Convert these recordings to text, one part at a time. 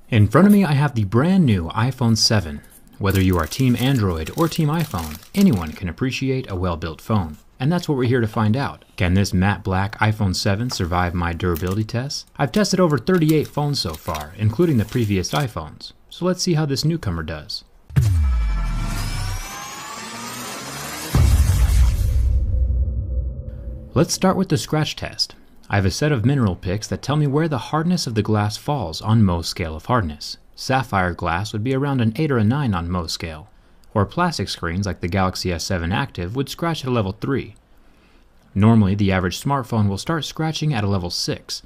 In front of me I have the brand new iPhone 7. Whether you are Team Android or Team iPhone, anyone can appreciate a well-built phone. And that's what we're here to find out. Can this matte black iPhone 7 survive my durability tests? I've tested over 38 phones so far, including the previous iPhones. So let's see how this newcomer does. Let's start with the scratch test. I have a set of mineral picks that tell me where the hardness of the glass falls on Mohs scale of hardness. Sapphire glass would be around an 8 or a 9 on Mohs scale, or plastic screens like the Galaxy S7 Active would scratch at a level 3. Normally, the average smartphone will start scratching at a level 6,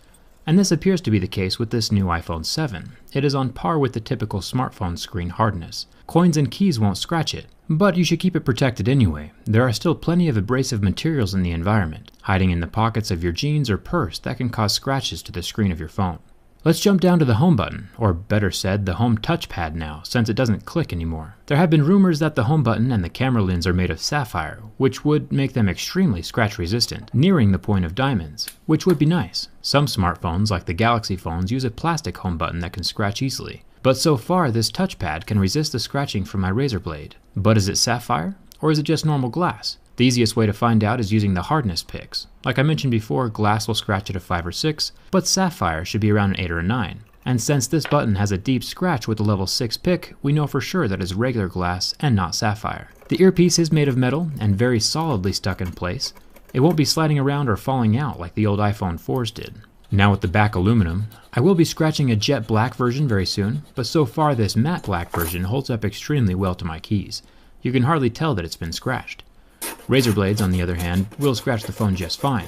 and this appears to be the case with this new iPhone 7. It is on par with the typical smartphone screen hardness. Coins and keys won't scratch it, but you should keep it protected anyway. There are still plenty of abrasive materials in the environment, hiding in the pockets of your jeans or purse that can cause scratches to the screen of your phone. Let's jump down to the home button, or better said, the home touchpad now, since it doesn't click anymore. There have been rumors that the home button and the camera lens are made of sapphire, which would make them extremely scratch resistant, nearing the point of diamonds, which would be nice. Some smartphones, like the Galaxy phones, use a plastic home button that can scratch easily. But so far, this touchpad can resist the scratching from my razor blade. But is it sapphire, or is it just normal glass? The easiest way to find out is using the hardness picks. Like I mentioned before, glass will scratch at a 5 or 6, but sapphire should be around an 8 or a 9. And since this button has a deep scratch with a level 6 pick, we know for sure that it's regular glass and not sapphire. The earpiece is made of metal and very solidly stuck in place. It won't be sliding around or falling out like the old iPhone 4s did. Now with the back aluminum, I will be scratching a jet black version very soon, but so far this matte black version holds up extremely well to my keys. You can hardly tell that it's been scratched. Razor blades, on the other hand, will scratch the phone just fine.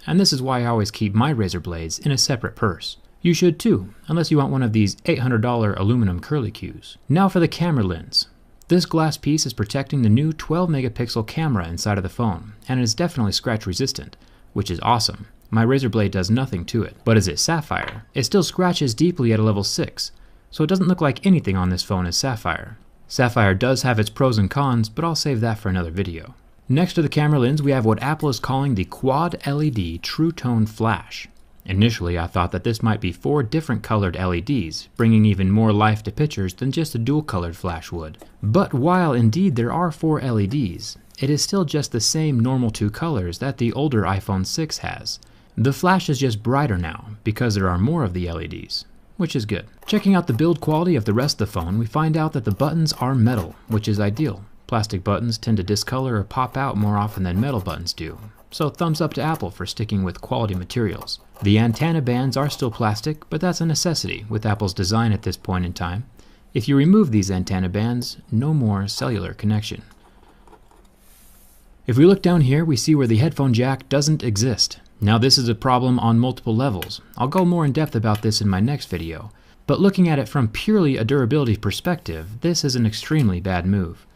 And this is why I always keep my razor blades in a separate purse. You should too, unless you want one of these $800 aluminum curly cues. Now for the camera lens. This glass piece is protecting the new 12 megapixel camera inside of the phone, and it is definitely scratch resistant, which is awesome. My razor blade does nothing to it. But is it sapphire? It still scratches deeply at a level 6, so it doesn't look like anything on this phone is sapphire. Sapphire does have its pros and cons, but I'll save that for another video. Next to the camera lens, we have what Apple is calling the Quad LED True Tone Flash. Initially, I thought that this might be 4 different colored LEDs, bringing even more life to pictures than just a dual-colored flash would. But while indeed there are 4 LEDs, it is still just the same normal 2 colors that the older iPhone 6 has. The flash is just brighter now, because there are more of the LEDs, which is good. Checking out the build quality of the rest of the phone, we find out that the buttons are metal, which is ideal. Plastic buttons tend to discolor or pop out more often than metal buttons do. So thumbs up to Apple for sticking with quality materials. The antenna bands are still plastic, but that's a necessity with Apple's design at this point in time. If you remove these antenna bands, no more cellular connection. If we look down here, we see where the headphone jack doesn't exist. Now this is a problem on multiple levels. I'll go more in depth about this in my next video. But looking at it from purely a durability perspective, this is an extremely bad move.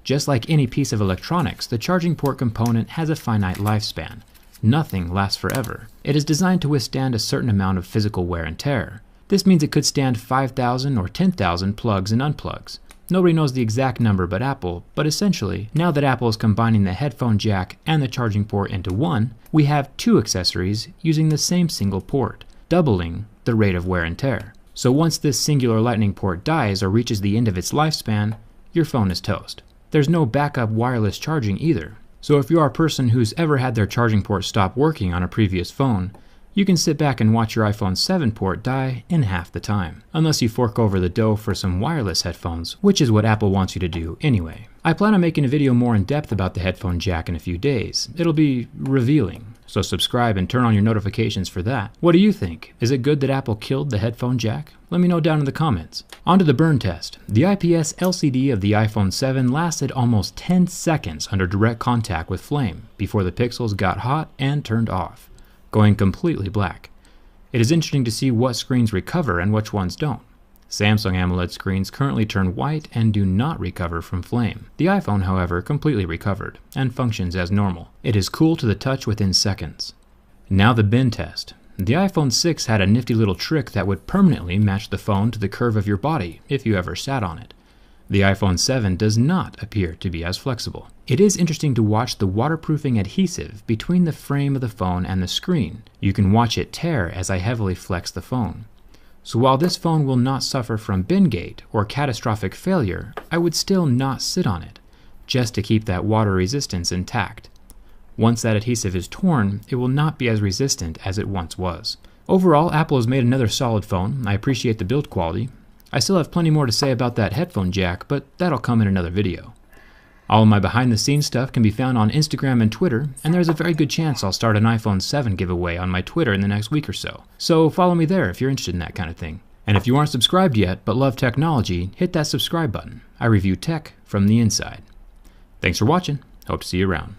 Just like any piece of electronics, the charging port component has a finite lifespan. Nothing lasts forever. It is designed to withstand a certain amount of physical wear and tear. This means it could stand 5,000 or 10,000 plugs and unplugs. Nobody knows the exact number but Apple, but essentially, now that Apple is combining the headphone jack and the charging port into one, we have 2 accessories using the same single port, doubling the rate of wear and tear. So once this singular lightning port dies or reaches the end of its lifespan, your phone is toast. There's no backup wireless charging either. So if you are a person who's ever had their charging port stop working on a previous phone, you can sit back and watch your iPhone 7 port die in half the time. Unless you fork over the dough for some wireless headphones, which is what Apple wants you to do anyway. I plan on making a video more in depth about the headphone jack in a few days. It'll be revealing, so subscribe and turn on your notifications for that. What do you think? Is it good that Apple killed the headphone jack? Let me know down in the comments. On to the burn test. The IPS LCD of the iPhone 7 lasted almost 10 seconds under direct contact with flame before the pixels got hot and turned off, going completely black. It is interesting to see what screens recover and which ones don't. Samsung AMOLED screens currently turn white and do not recover from flame. The iPhone, however, completely recovered and functions as normal. It is cool to the touch within seconds. Now the bend test. The iPhone 6 had a nifty little trick that would permanently match the phone to the curve of your body if you ever sat on it. The iPhone 7 does not appear to be as flexible. It is interesting to watch the waterproofing adhesive between the frame of the phone and the screen. You can watch it tear as I heavily flex the phone. So while this phone will not suffer from bin gate or catastrophic failure, I would still not sit on it, just to keep that water resistance intact. Once that adhesive is torn, it will not be as resistant as it once was. Overall, Apple has made another solid phone. I appreciate the build quality. I still have plenty more to say about that headphone jack, but that'll come in another video. All of my behind the scenes stuff can be found on Instagram and Twitter, and there's a very good chance I'll start an iPhone 7 giveaway on my Twitter in the next week or so. So follow me there if you're interested in that kind of thing. And if you aren't subscribed yet but love technology, hit that subscribe button. I review tech from the inside. Thanks for watching. Hope to see you around.